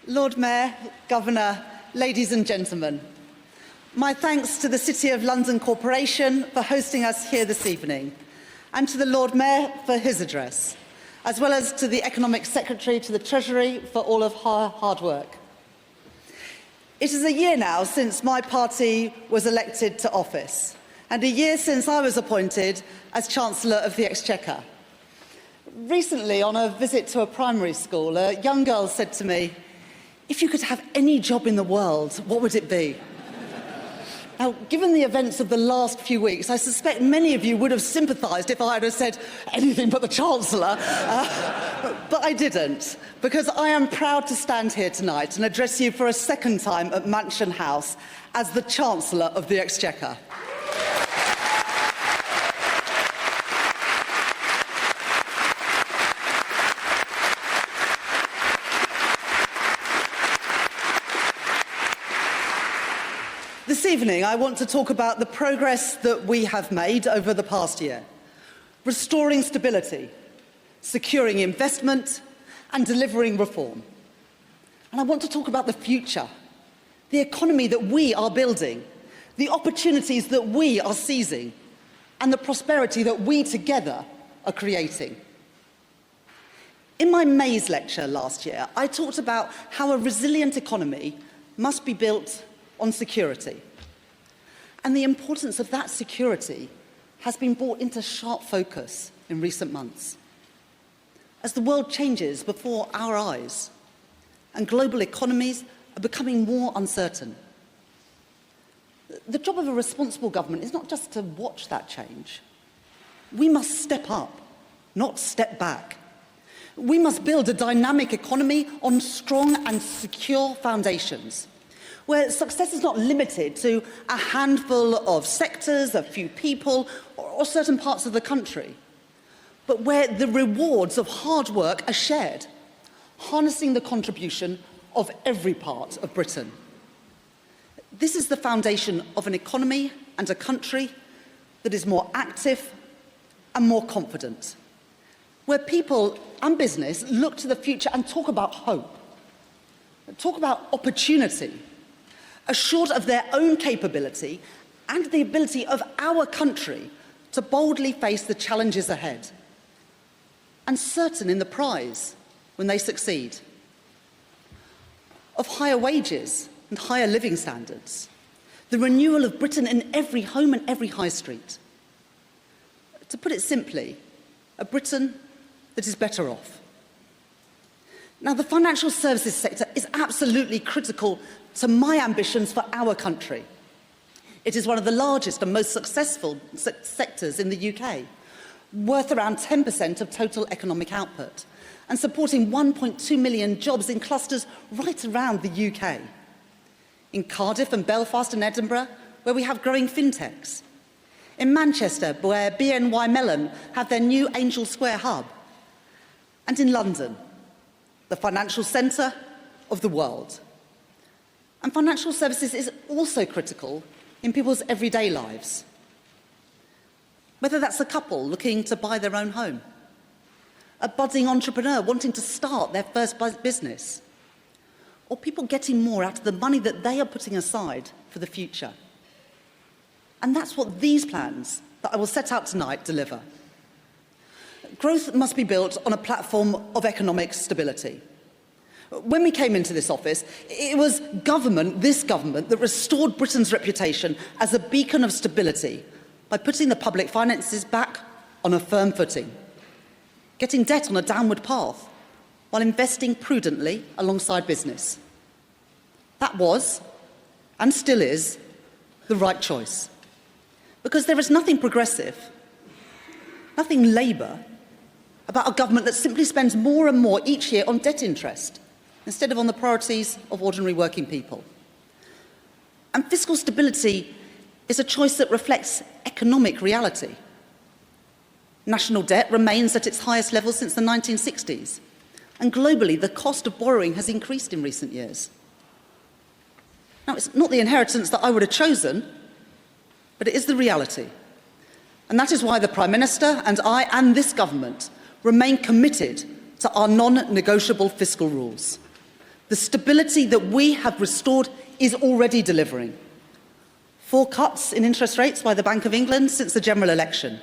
Lord Mayor, Governor, ladies and gentlemen, my thanks to the City of London Corporation for hosting us here this evening, and to the Lord Mayor for his address, as well as to the Economic Secretary to the Treasury for all of her hard work. It is a year now since my party was elected to office, and a year since I was appointed as Chancellor of the Exchequer. Recently, on a visit to a primary school, a young girl said to me, "If you could have any job in the world, what would it be?" Now, given the events of the last few weeks, I suspect many of you would have sympathised if I had said anything but the Chancellor, but I didn't, because I am proud to stand here tonight and address you for a second time at Mansion House as the Chancellor of the Exchequer. This evening, I want to talk about the progress that we have made over the past year, restoring stability, securing investment, and delivering reform. And I want to talk about the future, the economy that we are building, the opportunities that we are seizing, and the prosperity that we together are creating. In my May's lecture last year, I talked about how a resilient economy must be built on security. And the importance of that security has been brought into sharp focus in recent months. As the world changes before our eyes and global economies are becoming more uncertain, the job of a responsible government is not just to watch that change. We must step up, not step back. We must build a dynamic economy on strong and secure foundations, where success is not limited to a handful of sectors, a few people, or certain parts of the country, but where the rewards of hard work are shared, harnessing the contribution of every part of Britain. This is the foundation of an economy and a country that is more active and more confident, where people and business look to the future and talk about hope, talk about opportunity, assured of their own capability and the ability of our country to boldly face the challenges ahead, and certain in the prize when they succeed, of higher wages and higher living standards, the renewal of Britain in every home and every high street. To put it simply, a Britain that is better off. Now, the financial services sector is absolutely critical to my ambitions for our country. It is one of the largest and most successful sectors in the UK, worth around 10% of total economic output, and supporting 1.2 million jobs in clusters right around the UK. In Cardiff and Belfast and Edinburgh, where we have growing fintechs. In Manchester, where BNY Mellon have their new Angel Square hub. And in London, the financial centre of the world. And financial services is also critical in people's everyday lives. Whether that's a couple looking to buy their own home, a budding entrepreneur wanting to start their first business, or people getting more out of the money that they are putting aside for the future. And that's what these plans that I will set out tonight deliver. Growth must be built on a platform of economic stability. When we came into this office, it was this government, that restored Britain's reputation as a beacon of stability by putting the public finances back on a firm footing, getting debt on a downward path, while investing prudently alongside business. That was, and still is, the right choice. Because there is nothing progressive, nothing Labour, about a government that simply spends more and more each year on debt interest, instead of on the priorities of ordinary working people. And fiscal stability is a choice that reflects economic reality. National debt remains at its highest level since the 1960s, and globally the cost of borrowing has increased in recent years. Now, it's not the inheritance that I would have chosen, but it is the reality. And that is why the Prime Minister and I and this government remain committed to our non-negotiable fiscal rules, The stability that we have restored is already delivering. 4 cuts in interest rates by the Bank of England since the general election,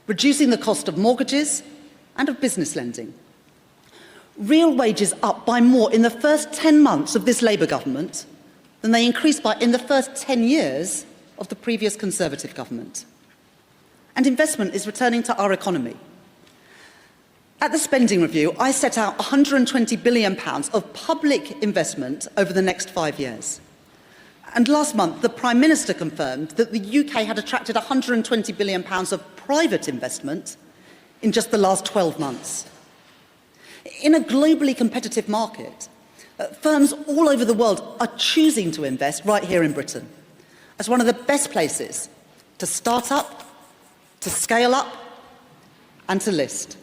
reducing the cost of mortgages and of business lending. Real wages up by more in the first 10 months of this Labour government than they increased by in the first 10 years of the previous Conservative government. And investment is returning to our economy. At the spending review, I set out £120 billion of public investment over the next 5 years. And last month, the Prime Minister confirmed that the UK had attracted £120 billion of private investment in just the last 12 months. In a globally competitive market, firms all over the world are choosing to invest right here in Britain as one of the best places to start up, to scale up, and to list.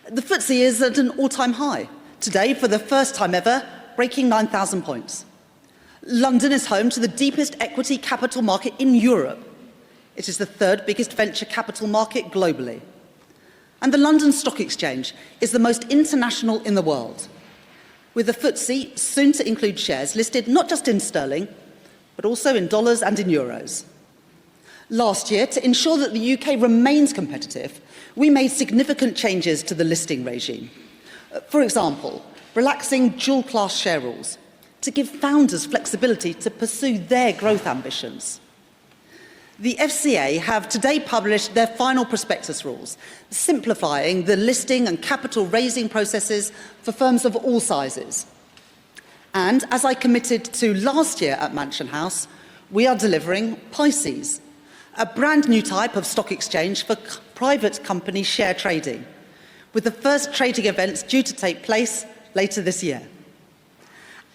The FTSE is at an all-time high. Today, for the first time ever, breaking 9,000 points. London is home to the deepest equity capital market in Europe. It is the 3rd biggest venture capital market globally. And the London Stock Exchange is the most international in the world, with the FTSE soon to include shares listed not just in sterling, but also in dollars and in euros. Last year, to ensure that the UK remains competitive, we made significant changes to the listing regime. For example, relaxing dual-class share rules to give founders flexibility to pursue their growth ambitions. The FCA have today published their final prospectus rules, simplifying the listing and capital raising processes for firms of all sizes. And as I committed to last year at Mansion House, we are delivering Pisces, a brand new type of stock exchange for private company share trading, with the first trading events due to take place later this year.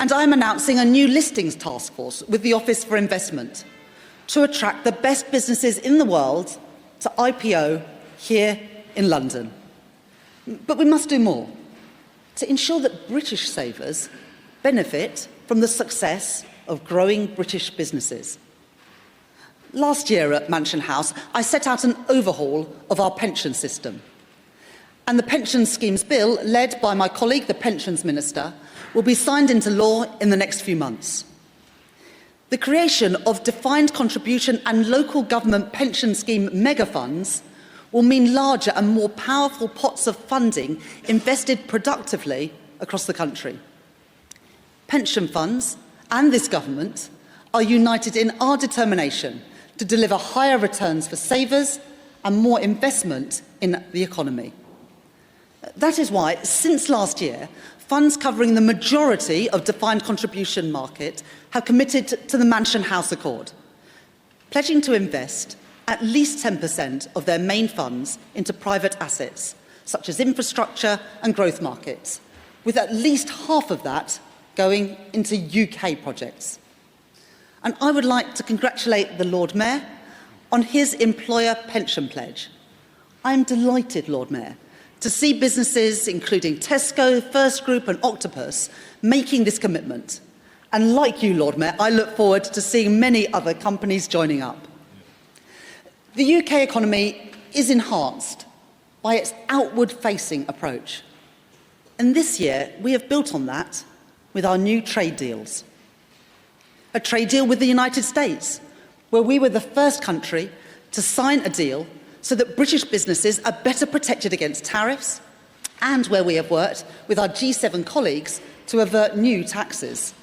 And I'm announcing a new listings task force with the Office for Investment to attract the best businesses in the world to IPO here in London. But we must do more to ensure that British savers benefit from the success of growing British businesses. Last year at Mansion House, I set out an overhaul of our pension system. And the Pension Schemes Bill, led by my colleague, the Pensions Minister, will be signed into law in the next few months. The creation of defined contribution and local government pension scheme mega-funds will mean larger and more powerful pots of funding invested productively across the country. Pension funds and this government are united in our determination to deliver higher returns for savers and more investment in the economy. That is why, since last year, funds covering the majority of defined contribution market have committed to the Mansion House Accord, pledging to invest at least 10% of their main funds into private assets, such as infrastructure and growth markets, with at least half of that going into UK projects. And I would like to congratulate the Lord Mayor on his employer pension pledge. I am delighted, Lord Mayor, to see businesses including Tesco, First Group and Octopus making this commitment. And like you, Lord Mayor, I look forward to seeing many other companies joining up. The UK economy is enhanced by its outward-facing approach. And this year, we have built on that with our new trade deals. A trade deal with the United States, where we were the first country to sign a deal so that British businesses are better protected against tariffs, and where we have worked with our G7 colleagues to avert new taxes.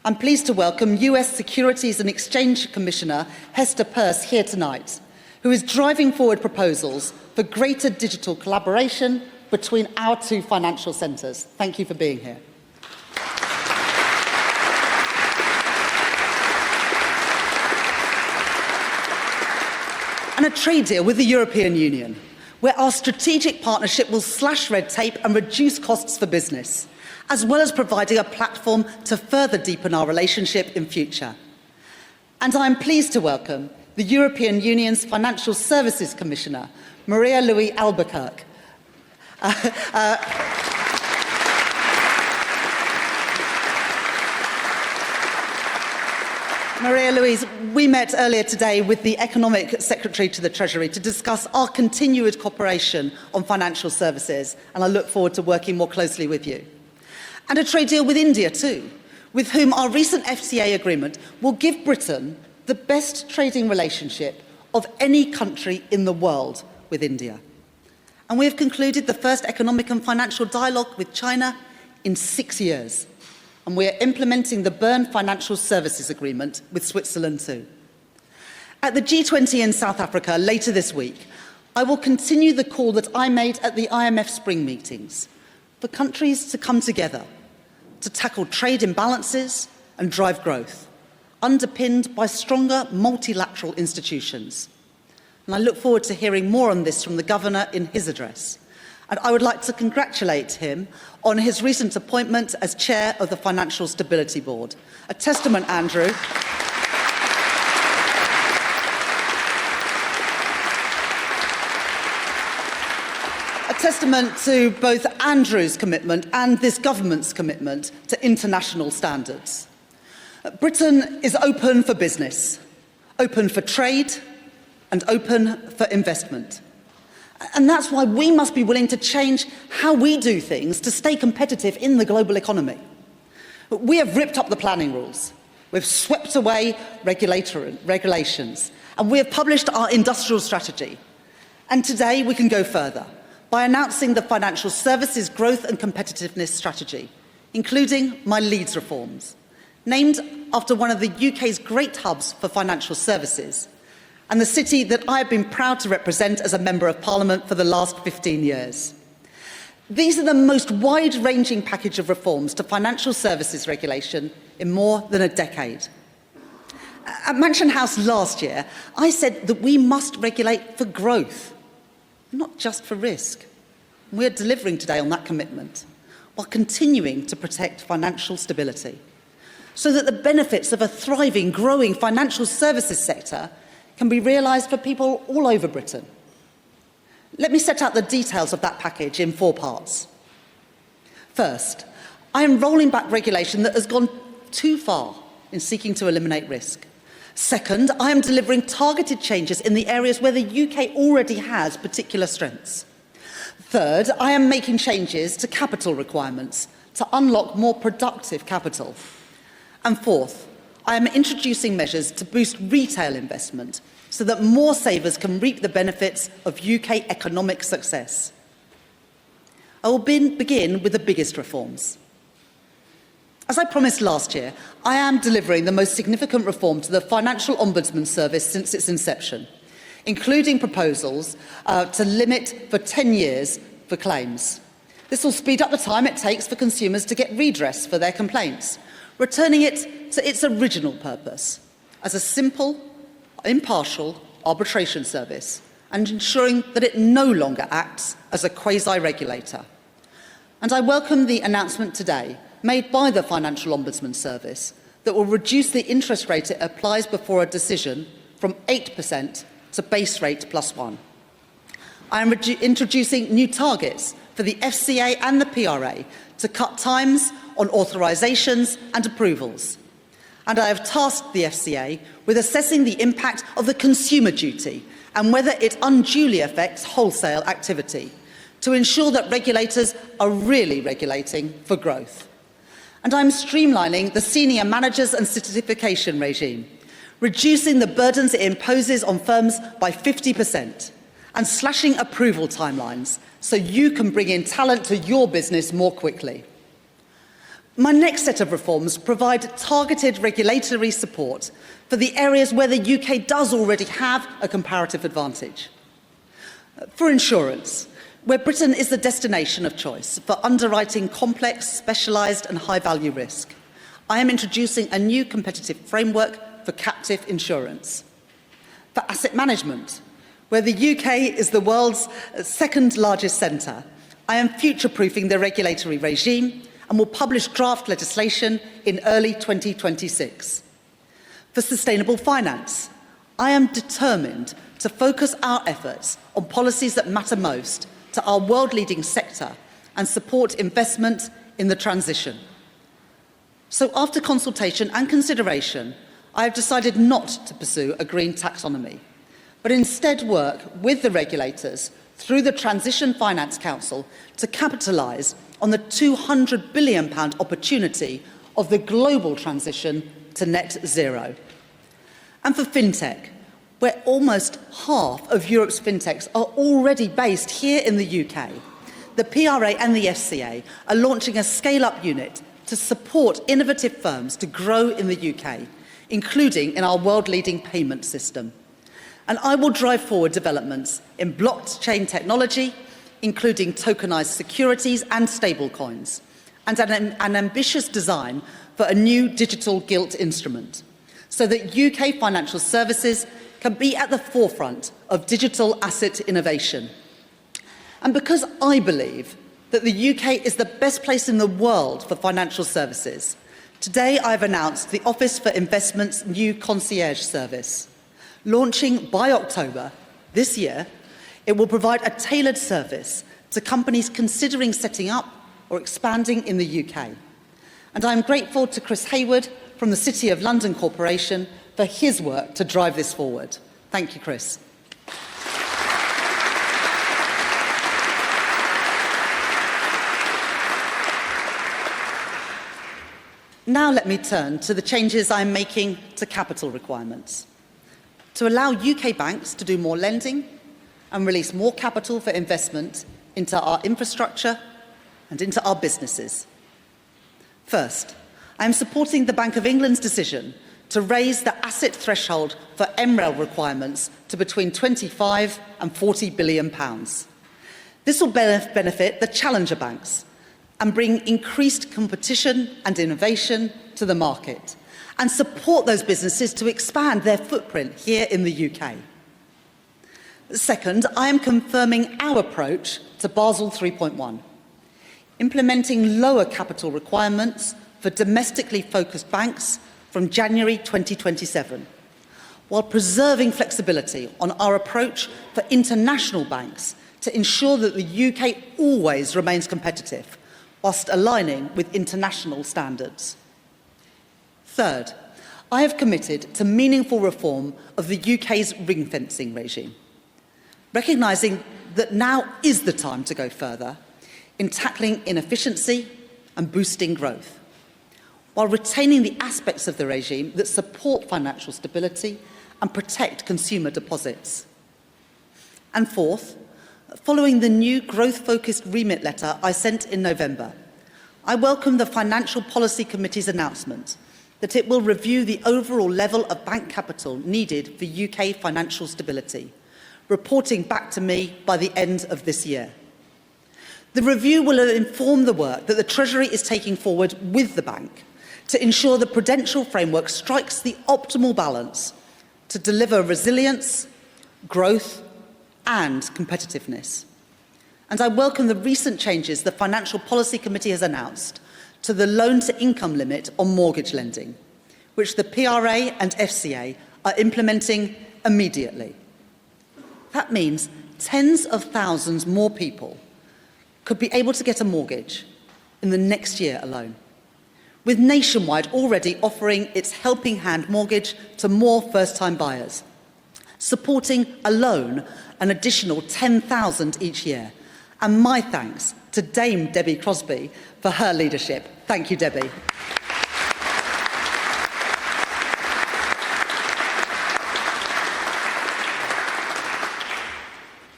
I'm pleased to welcome US Securities and Exchange Commissioner Hester Peirce here tonight, who is driving forward proposals for greater digital collaboration between our two financial centres. Thank you for being here. And a trade deal with the European Union, where our strategic partnership will slash red tape and reduce costs for business, as well as providing a platform to further deepen our relationship in future. And I am pleased to welcome the European Union's Financial Services Commissioner, Maria-Louise Albuquerque. Maria-Louise, we met earlier today with the Economic Secretary to the Treasury to discuss our continued cooperation on financial services, and I look forward to working more closely with you. And a trade deal with India too, with whom our recent FTA agreement will give Britain the best trading relationship of any country in the world with India. And we have concluded the first economic and financial dialogue with China in 6 years. And we are implementing the Berne Financial Services Agreement with Switzerland too. At the G20 in South Africa later this week, I will continue the call that I made at the IMF spring meetings for countries to come together to tackle trade imbalances and drive growth, underpinned by stronger multilateral institutions. And I look forward to hearing more on this from the Governor in his address. And I would like to congratulate him on his recent appointment as Chair of the Financial Stability Board. A testament, Andrew, testament to both Andrew's commitment and this government's commitment to international standards. Britain is open for business, open for trade, and open for investment. And that's why we must be willing to change how we do things to stay competitive in the global economy. We have ripped up the planning rules, we've swept away regulations, and we have published our industrial strategy. And today we can go further by announcing the Financial Services Growth and Competitiveness Strategy, including my Leeds reforms, named after one of the UK's great hubs for financial services, and the city that I have been proud to represent as a Member of Parliament for the last 15 years. These are the most wide-ranging package of reforms to financial services regulation in more than a decade. At Mansion House last year, I said that we must regulate for growth, not just for risk. We are delivering today on that commitment, while continuing to protect financial stability, so that the benefits of a thriving, growing financial services sector can be realised for people all over Britain. Let me set out the details of that package in 4 parts. First, I am rolling back regulation that has gone too far in seeking to eliminate risk. Second, I am delivering targeted changes in the areas where the UK already has particular strengths. Third, I am making changes to capital requirements to unlock more productive capital. And fourth, I am introducing measures to boost retail investment so that more savers can reap the benefits of UK economic success. I will begin with the biggest reforms. As I promised last year, I am delivering the most significant reform to the Financial Ombudsman Service since its inception, including proposals to limit for 10 years for claims. This will speed up the time it takes for consumers to get redress for their complaints, returning it to its original purpose as a simple, impartial arbitration service, and ensuring that it no longer acts as a quasi-regulator. And I welcome the announcement today made by the Financial Ombudsman Service that will reduce the interest rate it applies before a decision from 8% to base rate +1. I am introducing new targets for the FCA and the PRA to cut times on authorisations and approvals. And I have tasked the FCA with assessing the impact of the consumer duty and whether it unduly affects wholesale activity to ensure that regulators are really regulating for growth. And I'm streamlining the senior managers and certification regime, reducing the burdens it imposes on firms by 50% and slashing approval timelines so you can bring in talent to your business more quickly. My next set of reforms provide targeted regulatory support for the areas where the UK does already have a comparative advantage. For insurance, where Britain is the destination of choice for underwriting complex, specialised and high-value risk, I am introducing a new competitive framework for captive insurance. For asset management, where the UK is the world's second largest centre, I am future-proofing the regulatory regime and will publish draft legislation in early 2026. For sustainable finance, I am determined to focus our efforts on policies that matter most to our world-leading sector and support investment in the transition. So after consultation and consideration, I have decided not to pursue a green taxonomy, but instead work with the regulators through the Transition Finance Council to capitalise on the £200 billion opportunity of the global transition to net zero. And for fintech, where almost half of Europe's fintechs are already based here in the UK, the PRA and the FCA are launching a scale-up unit to support innovative firms to grow in the UK, including in our world-leading payment system. And I will drive forward developments in blockchain technology, including tokenised securities and stablecoins, and an ambitious design for a new digital gilt instrument, so that UK financial services can be at the forefront of digital asset innovation. And because I believe that the UK is the best place in the world for financial services, today I've announced the Office for Investment's new concierge service. Launching by October this year, it will provide a tailored service to companies considering setting up or expanding in the UK. And I'm grateful to Chris Hayward from the City of London Corporation for his work to drive this forward. Thank you, Chris. Now let me turn to the changes I'm making to capital requirements to allow UK banks to do more lending and release more capital for investment into our infrastructure and into our businesses. First, I am supporting the Bank of England's decision to raise the asset threshold for MREL requirements to between £25 and £40 billion. This will benefit the challenger banks and bring increased competition and innovation to the market, and support those businesses to expand their footprint here in the UK. Second, I am confirming our approach to Basel 3.1, implementing lower capital requirements for domestically focused banks from January 2027, while preserving flexibility on our approach for international banks to ensure that the UK always remains competitive, whilst aligning with international standards. Third, I have committed to meaningful reform of the UK's ring-fencing regime, recognising that now is the time to go further in tackling inefficiency and boosting growth, while retaining the aspects of the regime that support financial stability and protect consumer deposits. And fourth, following the new growth-focused remit letter I sent in November, I welcome the Financial Policy Committee's announcement that it will review the overall level of bank capital needed for UK financial stability, reporting back to me by the end of this year. The review will inform the work that the Treasury is taking forward with the bank to ensure the prudential framework strikes the optimal balance to deliver resilience, growth and competitiveness. And I welcome the recent changes the Financial Policy Committee has announced to the loan-to-income limit on mortgage lending, which the PRA and FCA are implementing immediately. That means tens of thousands more people could be able to get a mortgage in the next year alone, with Nationwide already offering its helping hand mortgage to more first-time buyers, supporting alone an additional 10,000 each year. And my thanks to Dame Debbie Crosby for her leadership. Thank you, Debbie.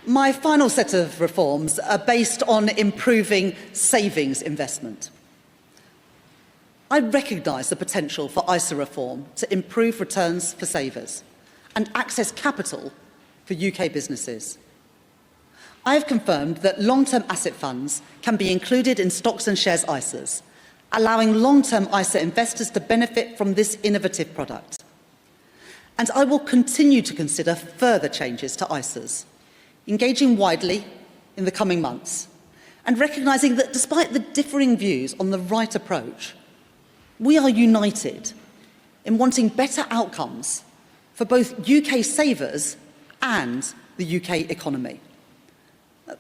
My final set of reforms are based on improving savings investment. I recognise the potential for ISA reform to improve returns for savers and access capital for UK businesses. I have confirmed that long-term asset funds can be included in stocks and shares ISAs, allowing long-term ISA investors to benefit from this innovative product. And I will continue to consider further changes to ISAs, engaging widely in the coming months, and recognising that despite the differing views on the right approach, we are united in wanting better outcomes for both UK savers and the UK economy.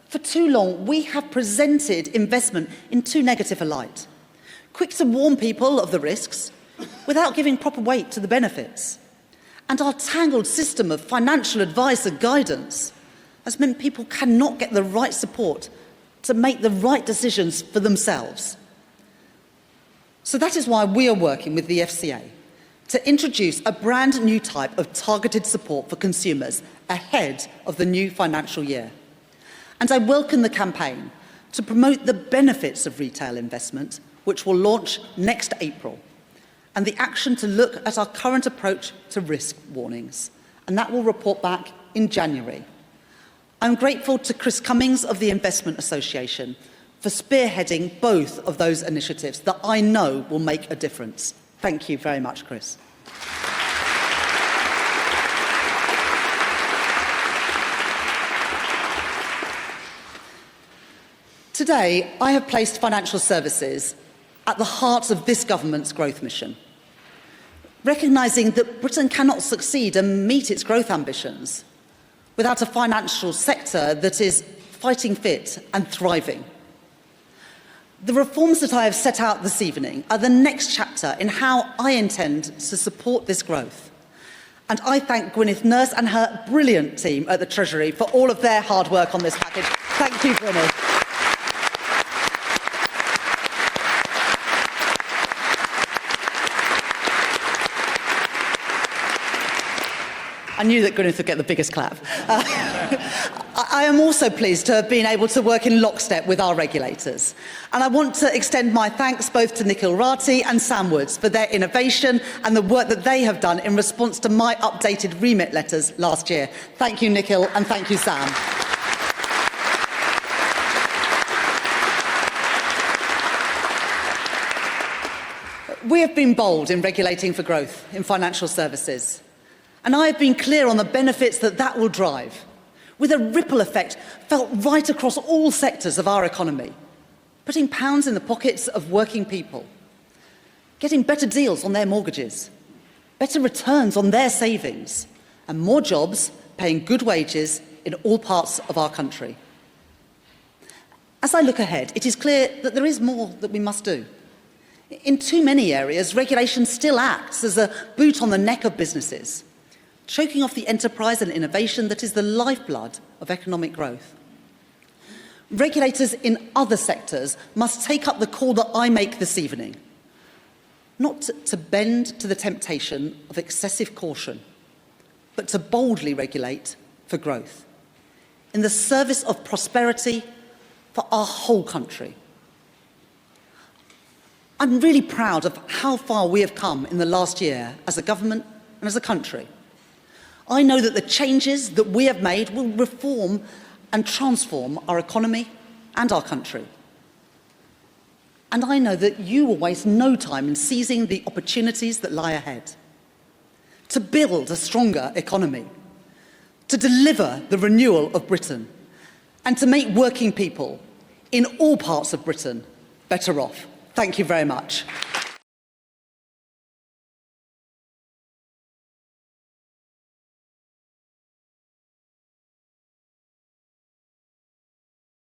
For too long, we have presented investment in too negative a light, quick to warn people of the risks without giving proper weight to the benefits. And our tangled system of financial advice and guidance has meant people cannot get the right support to make the right decisions for themselves. So that is why we are working with the FCA to introduce a brand new type of targeted support for consumers ahead of the new financial year. And I welcome the campaign to promote the benefits of retail investment, which will launch next April, and the action to look at our current approach to risk warnings, and that will report back in January. I'm grateful to Chris Cummings of the Investment Association for spearheading both of those initiatives that I know will make a difference. Thank you very much, Chris. Today, I have placed financial services at the heart of this government's growth mission, recognising that Britain cannot succeed and meet its growth ambitions without a financial sector that is fighting fit and thriving. The reforms that I have set out this evening are the next chapter in how I intend to support this growth. And I thank Gwyneth Nurse and her brilliant team at the Treasury for all of their hard work on this package. Thank you, Gwyneth. I knew that Gwyneth would get the biggest clap. I am also pleased to have been able to work in lockstep with our regulators. And I want to extend my thanks both to Nikhil Rati and Sam Woods for their innovation and the work that they have done in response to my updated remit letters last year. Thank you, Nikhil, and thank you, Sam. We have been bold in regulating for growth in financial services. And I have been clear on the benefits that that will drive, with a ripple effect felt right across all sectors of our economy, putting pounds in the pockets of working people, getting better deals on their mortgages, better returns on their savings, and more jobs paying good wages in all parts of our country. As I look ahead, it is clear that there is more that we must do. In too many areas, regulation still acts as a boot on the neck of businesses, choking off the enterprise and innovation that is the lifeblood of economic growth. Regulators in other sectors must take up the call that I make this evening, not to bend to the temptation of excessive caution, but to boldly regulate for growth, in the service of prosperity for our whole country. I'm really proud of how far we have come in the last year as a government and as a country. I know that the changes that we have made will reform and transform our economy and our country. And I know that you will waste no time in seizing the opportunities that lie ahead, to build a stronger economy, to deliver the renewal of Britain, and to make working people in all parts of Britain better off. Thank you very much.